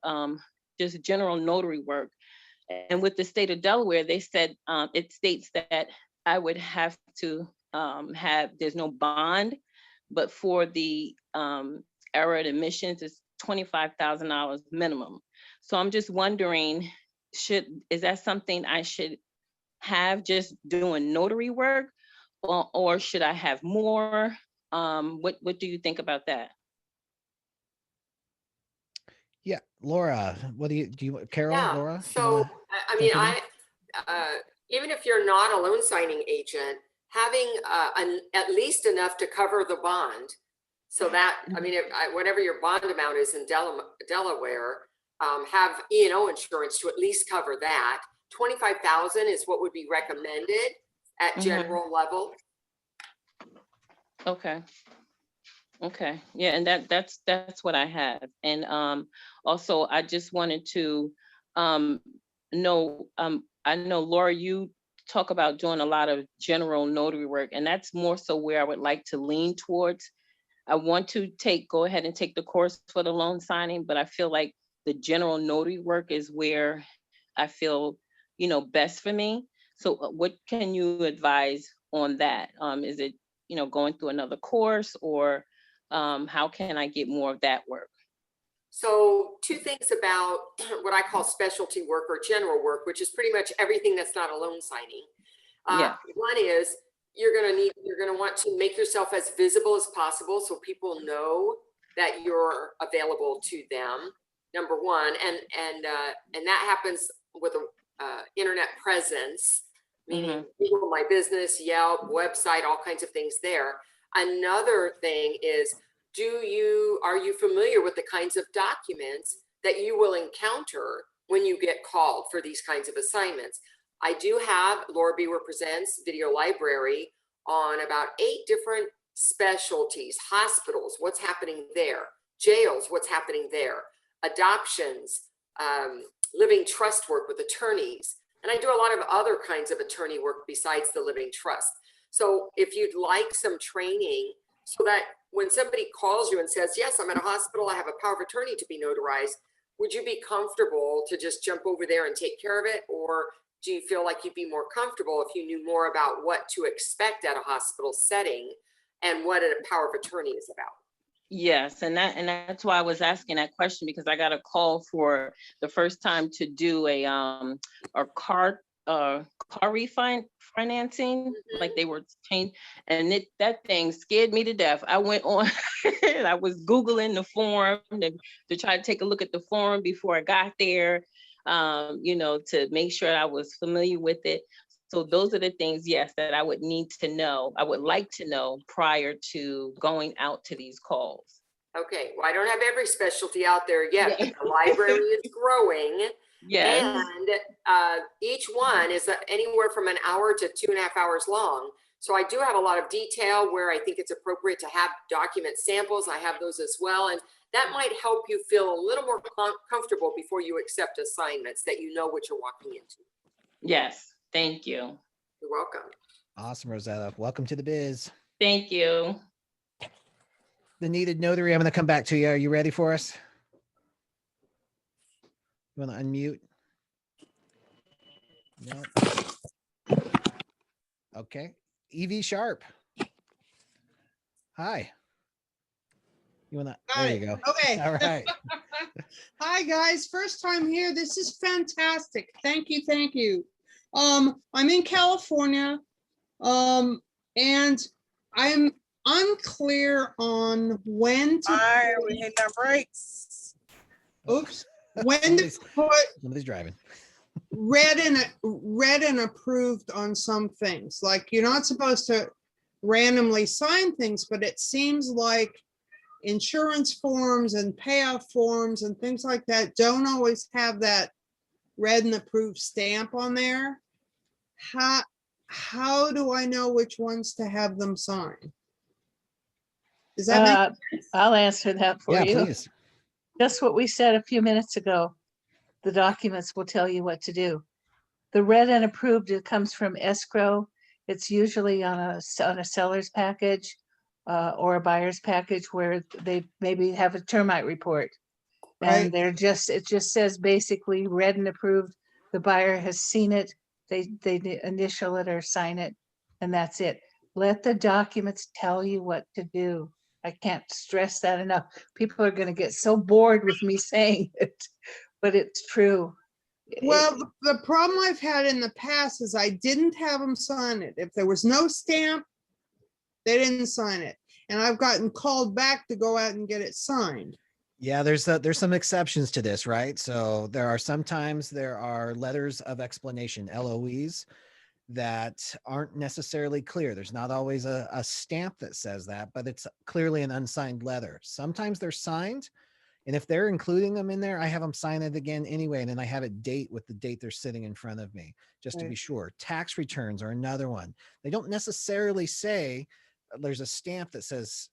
just general notary work. And with the state of Delaware, they said it states that I would have to there's no bond, but for the error and omissions, it's $25,000 minimum. So I'm just wondering, is that something I should have just doing notary work, or should I have more? What do you think about that? Yeah, Laura, what do you Carol, Yeah, Laura? so I mean, jump in? even if you're not a loan signing agent, having at least enough to cover the bond, so that, I mean, whatever your bond amount is in Delaware, have E&O insurance to at least cover that. 25,000 is what would be recommended at general level. Okay. Okay, yeah, and that's what I have. And also I just wanted to know, I know, Laura, you talk about doing a lot of general notary work, and that's more so where I would like to lean towards. I want to go ahead and take the course for the loan signing, but I feel like the general notary work is where I feel, best for me. So what can you advise on that? Is it, going through another course, or how can I get more of that work? So two things about what I call specialty work or general work, which is pretty much everything that's not a loan signing. Yeah. One is you're going to want to make yourself as visible as possible so people know that you're available to them. Number one, and that happens with a internet presence. meaning Google My Business, Yelp, website, all kinds of things there. Another thing is, are you familiar with the kinds of documents that you will encounter when you get called for these kinds of assignments? I do have Laura Beaver Presents Video Library on about 8 different specialties: hospitals, what's happening there; jails, what's happening there; adoptions, living trust work with attorneys. And I do a lot of other kinds of attorney work besides the living trust. So if you'd like some training so that when somebody calls you and says, yes, I'm at a hospital, I have a power of attorney to be notarized, would you be comfortable to just jump over there and take care of it? Or do you feel like you'd be more comfortable if you knew more about what to expect at a hospital setting and what a power of attorney is about? Yes, and that's why I was asking that question, because I got a call for the first time to do a car financing, like they were changed, and that thing scared me to death. I went on and I was Googling the form to try to take a look at the form before I got there, to make sure I was familiar with it. So those are the things, yes, that I would need to know. I would like to know prior to going out to these calls. Okay, well, I don't have every specialty out there yet, Yeah. but the library is growing. Yes. And each one is anywhere from an hour to 2.5 hours long. So I do have a lot of detail where I think it's appropriate to have document samples. I have those as well. And that might help you feel a little more comfortable before you accept assignments, that you know what you're walking into. Yes. Thank you. You're welcome. Awesome, Rosetta. Welcome to the biz. Thank you. The needed notary, I'm going to come back to you. Are you ready for us? You want to unmute? No. Okay. Evie Sharp. Hi. You want to? There you go. Okay. All right. Hi, guys. First time here. This is fantastic. Thank you. Thank you. I'm in California, and I'm unclear on when to we hit our brakes. Oops. When to put Somebody's driving. read and approved on some things. Like, you're not supposed to randomly sign things, but it seems like insurance forms and payoff forms and things like that don't always have that read and approved stamp on there. How do I know which ones to have them sign? Does that make sense? I'll answer that for Yeah, you. please. Just what we said a few minutes ago. The documents will tell you what to do. The read and approved, it comes from escrow. It's usually on a seller's package or a buyer's package where they maybe have a termite report. And it just says basically read and approved. The buyer has seen it. They initial it or sign it, and that's it. Let the documents tell you what to do. I can't stress that enough. People are going to get so bored with me saying it, but it's true. Well, the problem I've had in the past is I didn't have them sign it. If there was no stamp, they didn't sign it. And I've gotten called back to go out and get it signed. Yeah, there's some exceptions to this, right? So sometimes there are letters of explanation, LOEs, that aren't necessarily clear. There's not always a stamp that says that, but it's clearly an unsigned letter. Sometimes they're signed, and if they're including them in there, I have them sign it again anyway, and then I have it date with the date they're sitting in front of me, just to be sure. Tax returns are another one. They don't necessarily say there's a stamp that says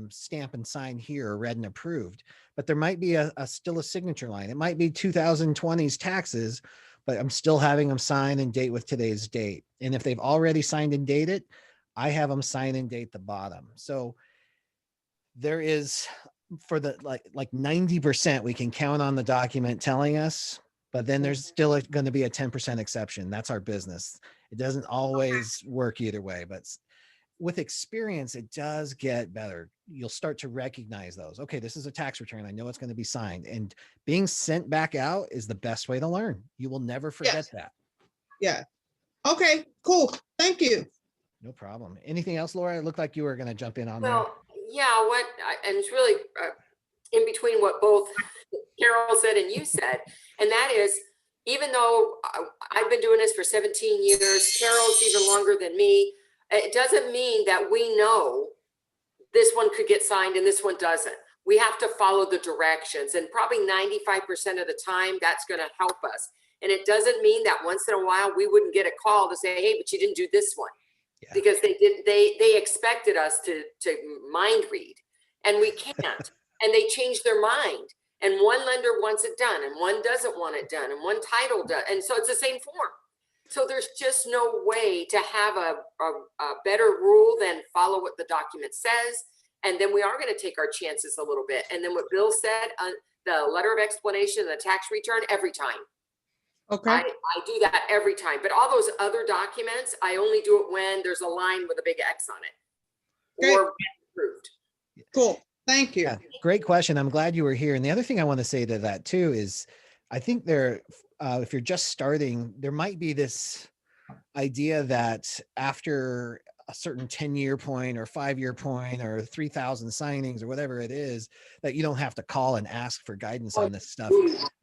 stamp and sign here, read and approved, but there might be still a signature line. It might be 2020's taxes, but I'm still having them sign and date with today's date. And if they've already signed and dated, I have them sign and date the bottom. So there is, for the like 90%, we can count on the document telling us, but then there's still going to be a 10% exception. That's our business. It doesn't always work either way, but with experience, it does get better. You'll start to recognize those. Okay, this is a tax return. I know it's going to be signed, and being sent back out is the best way to learn. You will never forget that. Yeah. Okay, cool. Thank you. No problem. Anything else, Laura? It looked like you were going to jump in on there. Well, yeah, and it's really in between what both Carol said and you said, and that is, even though I've been doing this for 17 years, Carol's even longer than me, it doesn't mean that we know this one could get signed and this one doesn't. We have to follow the directions, and probably 95% of the time that's going to help us. And it doesn't mean that once in a while we wouldn't get a call to say, hey, but you didn't do this one. Yeah. Because they expected us to mind read, and we can't. And they changed their mind. And one lender wants it done, and one doesn't want it done, and one title does. And so it's the same form. So there's just no way to have a better rule than follow what the document says. And then we are going to take our chances a little bit. And then what Bill said, the letter of explanation, the tax return, every time. Okay, I do that every time. But all those other documents, I only do it when there's a line with a big X on it. Great. Or approved. cool. Thank you. Yeah, great question. I'm glad you were here. And the other thing I want to say to that too is, I think if you're just starting, there might be this idea that after a certain 10-year point or 5-year point or 3,000 signings or whatever it is, that you don't have to call and ask for guidance on this stuff.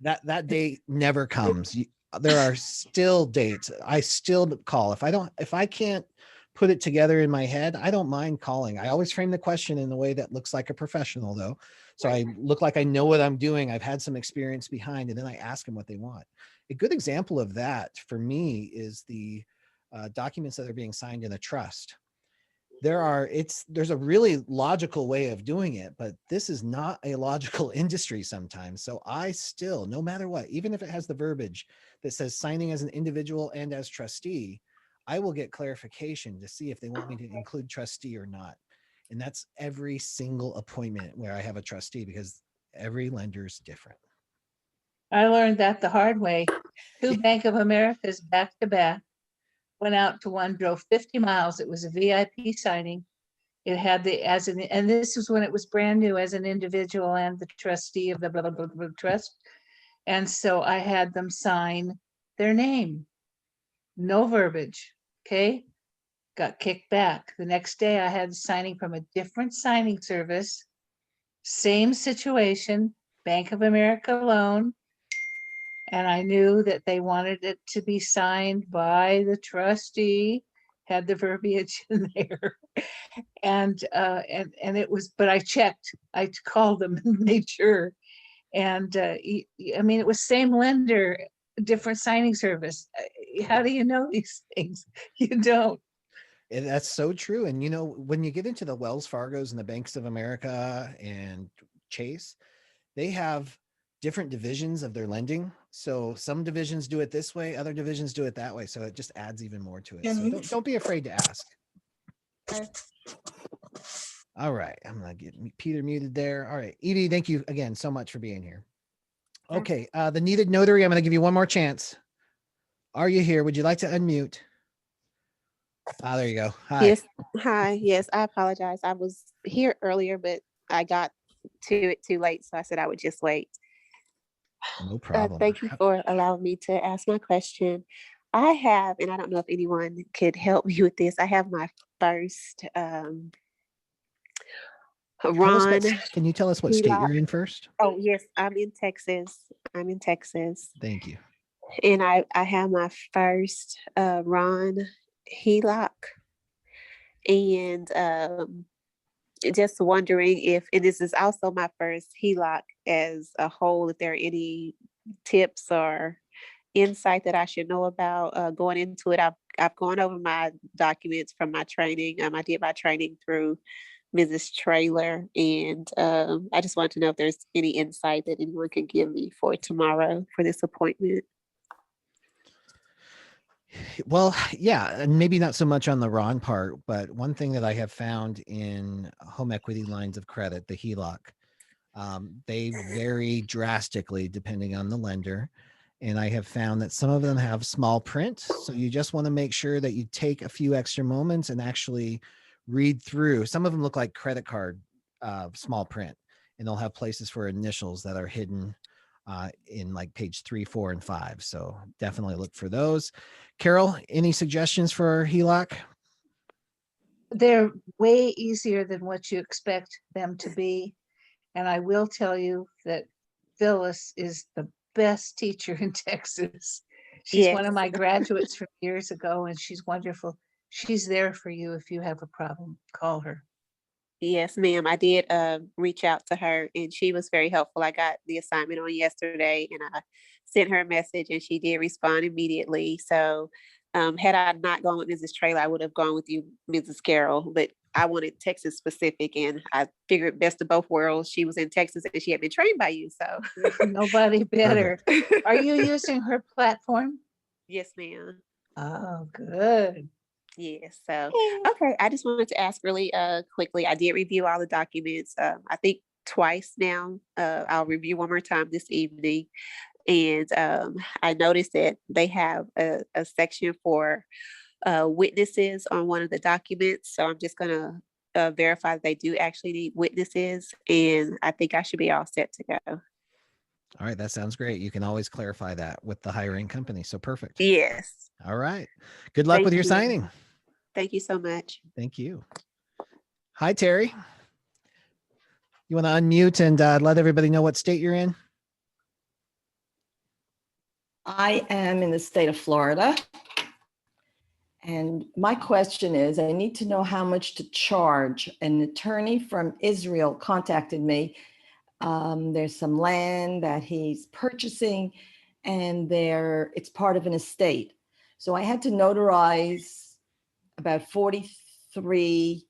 That date never comes. There are still dates. I still call. If I can't put it together in my head, I don't mind calling. I always frame the question in a way that looks like a professional though. So I look like I know what I'm doing. I've had some experience behind, and then I ask them what they want. A good example of that for me is the documents that are being signed in a trust. There's a really logical way of doing it, but this is not a logical industry sometimes. So I still, no matter what, even if it has the verbiage that says signing as an individual and as trustee, I will get clarification to see if they want me to include trustee or not. And that's every single appointment where I have a trustee, because every lender is different. I learned that the hard way. 2 Bank of Americas back to back. Went out to one, drove 50 miles. It was a VIP signing. It had and this was when it was brand new, as an individual and the trustee of the blah, blah, blah, blah trust. And so I had them sign their name. No verbiage. Okay. Got kicked back. The next day I had signing from a different signing service. Same situation, Bank of America loan. And I knew that they wanted it to be signed by the trustee, had the verbiage in there. And it was, but I checked, I called them and made sure. And I mean, it was same lender, different signing service. How do you know these things? You don't. And that's so true. And when you get into the Wells Fargos and the Banks of America and Chase, they have different divisions of their lending. So some divisions do it this way, other divisions do it that way. So it just adds even more to it. So don't be afraid to ask. All right. I'm going to get Peter muted there. All right. Evie, thank you again so much for being here. Okay. The needed notary, I'm going to give you one more chance. Are you here? Would you like to unmute? There you go. Hi. Yes. Hi. Yes, I apologize. I was here earlier, but I got to it too late. So I said I would just wait. No problem. Thank you for allowing me to ask my question. I have, and I don't know if anyone could help me with this. I have my first Ron. Can you tell us what state you're in first? Oh, yes, I'm in Texas. Thank you. And I have my first Ron HELOC. And just wondering if, and this is also my first HELOC as a whole, if there are any tips or insight that I should know about going into it. I've gone over my documents from my training. I did my training through Mrs. Traylor, and I just wanted to know if there's any insight that anyone can give me for tomorrow for this appointment. Well, yeah, and maybe not so much on the Ron part, but one thing that I have found in home equity lines of credit, the HELOC, they vary drastically depending on the lender. And I have found that some of them have small print. So you just want to make sure that you take a few extra moments and actually read through. Some of them look like credit card small print, and they'll have places for initials that are hidden in like page 3, 4, and 5. So definitely look for those. Carol, any suggestions for HELOC? They're way easier than what you expect them to be. And I will tell you that Phyllis is the best teacher in Texas. She's one of Yes. my graduates from years ago, and she's wonderful. She's there for you if you have a problem. Call her. Yes, ma'am. I did reach out to her and she was very helpful. I got the assignment on yesterday and I sent her a message and she did respond immediately. So had I not gone with Mrs. Traylor, I would have gone with you, Mrs. Carroll, but I wanted Texas specific and I figured best of both worlds. She was in Texas and she had been trained by you. So Nobody better. Are you using her platform? yes, ma'am. Oh, good. Yes. So, okay. I just wanted to ask really quickly. I did review all the documents. I think twice now. I'll review one more time this evening. And I noticed that they have a section for witnesses on one of the documents. So I'm just going to verify that they do actually need witnesses. And I think I should be all set to go. All right, that sounds great. You can always clarify that with the hiring company. So perfect. Yes. All right. Good luck Thank with your you. signing. Thank you so much. Thank you. Hi, Terry. You want to unmute and let everybody know what state you're in? I am in the state of Florida. And my question is, I need to know how much to charge. An attorney from Israel contacted me. There's some land that he's purchasing and it's part of an estate. So I had to notarize about 43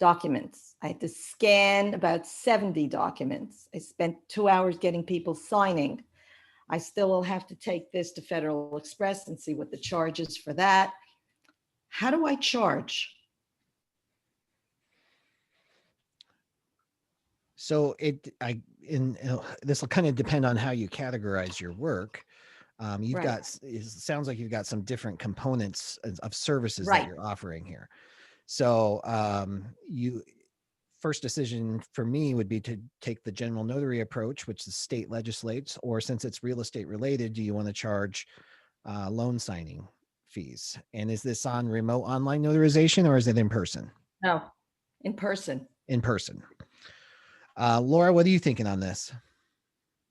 documents. I had to scan about 70 documents. I spent 2 hours getting people signing. I still will have to take this to Federal Express and see what the charge is for that. How do I charge? So this will kind of depend on how you categorize your work. You've Right. got, it sounds like you've got some different components of services Right. that you're offering here. So first decision for me would be to take the general notary approach, which the state legislates, or since it's real estate related, do you want to charge loan signing fees? And is this on remote online notarization or is it in person? No, in person. In person. Laura, what are you thinking on this?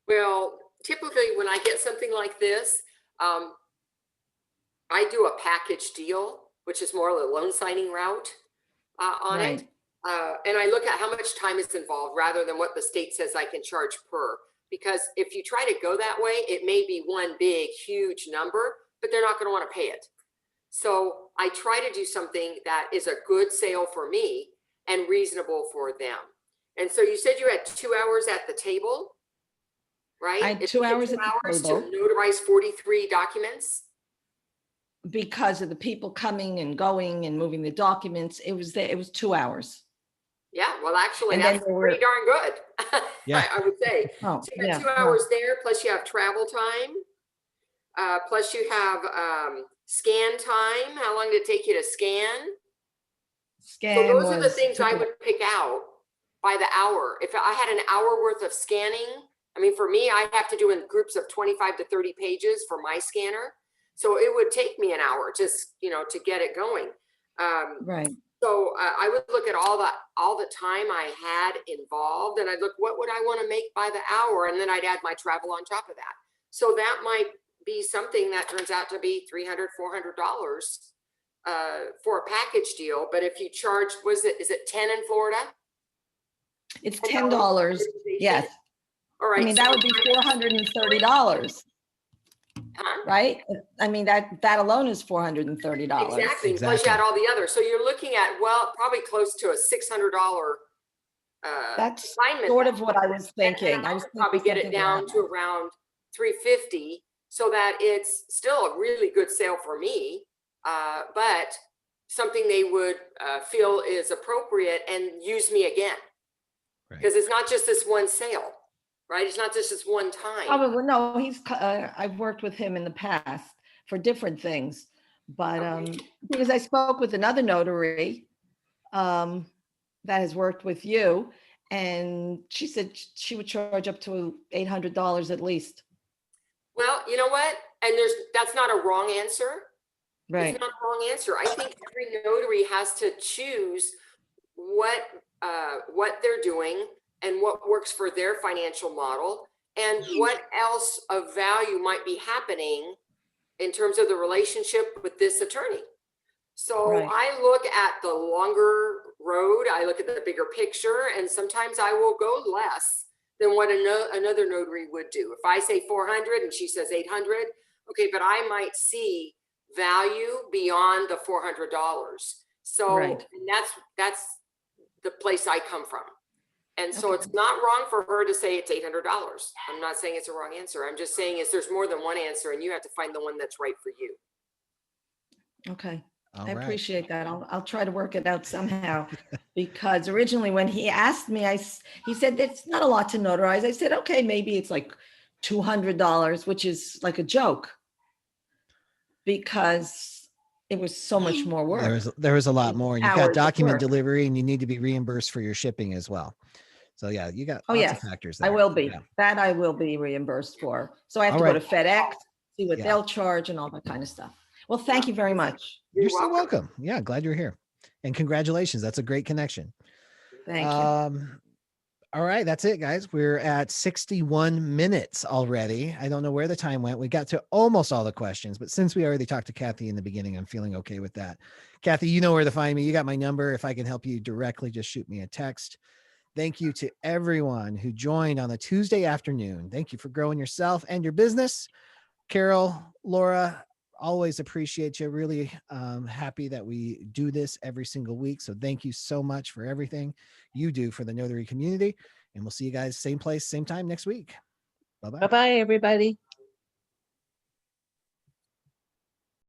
Well, typically when I get something like this, I do a package deal, which is more of the loan signing route on Right. it. And I look at how much time is involved rather than what the state says I can charge per. Because if you try to go that way, it may be one big, huge number, but they're not going to want to pay it. So I try to do something that is a good sale for me and reasonable for them. And so you said you had 2 hours at the table, right? I had It 2 took you hours 2 at the hours table. to notarize 43 documents. Because of the people coming and going and moving the documents, it was 2 hours. Yeah, well, actually, And then that's there were- pretty darn good. Yeah. I would say. Oh, So you got yeah, 2 hours there, plus you have travel time. Plus you have scan time. How long did it take you to scan? Scan So those are the was things I would pick out by the hour. If I had an hour worth of scanning, I mean, for me, I have to do in groups of 25 to 30 pages for my scanner. So it would take me an hour just, to get it going. right. So I would look at all the time I had involved and I'd look, what would I want to make by the hour? And then I'd add my travel on top of that. So that might be something that turns out to be $300, $400 for a package deal. But if you charge, is it 10 in Florida? It's $10. Yes. All right. I mean, that would be $430, Huh? right? I mean, that alone is $430. Exactly. Plus you add all the others. So you're looking at, well, probably close to a $600 That's assignment. sort of what I was thinking. I I was would probably thinking get it something down around to around 350 so that it's still a really good sale for me, but something they would feel is appropriate and use me again. Because it's not just this one sale, right? It's not just this one time. Oh, well, no, I've worked with him in the past for different things, but because I spoke with another notary that has worked with you, and she said she would charge up to $800 at least. Well, you know what? And that's not a wrong answer. Right. It's not a wrong answer. I think every notary has to choose what they're doing and what works for their financial model. and what else of value might be happening in terms of the relationship with this attorney. So Right. I look at the longer road, I look at the bigger picture, and sometimes I will go less than what another notary would do. If I say 400 and she says 800, okay, but I might see value beyond the $400. So Right. and that's the place I come from. And so Okay. it's not wrong for her to say it's $800. I'm not saying it's a wrong answer. I'm just saying is there's more than one answer and you have to find the one that's right for you. Okay. All I right. appreciate that. I'll try to work it out somehow. Because originally when he asked me, he said, it's not a lot to notarize. I said, okay, maybe it's like $200, which is like a joke. Because it was so much more work. There was a lot more. And you've got Hours of document work. delivery and you need to be reimbursed for your shipping as well. So yeah, you got Oh, lots yes, of factors I there. will be. Yeah. That I will be reimbursed for. So I have All to go right. to FedEx, see what Yeah. they'll charge and all that kind of stuff. Well, thank you very much. You're so welcome. Yeah, glad you're here. And congratulations. That's a great connection. Thank you. All right, that's it, guys. We're at 61 minutes already. I don't know where the time went. We got to almost all the questions, but since we already talked to Kathy in the beginning, I'm feeling okay with that. Kathy, you know where to find me. You got my number. If I can help you directly, just shoot me a text. Thank you to everyone who joined on the Tuesday afternoon. Thank you for growing yourself and your business. Carol, Laura, always appreciate you. Really happy that we do this every single week. So thank you so much for everything you do for the notary community. And we'll see you guys same place, same time next week. Bye-bye. Bye-bye, everybody.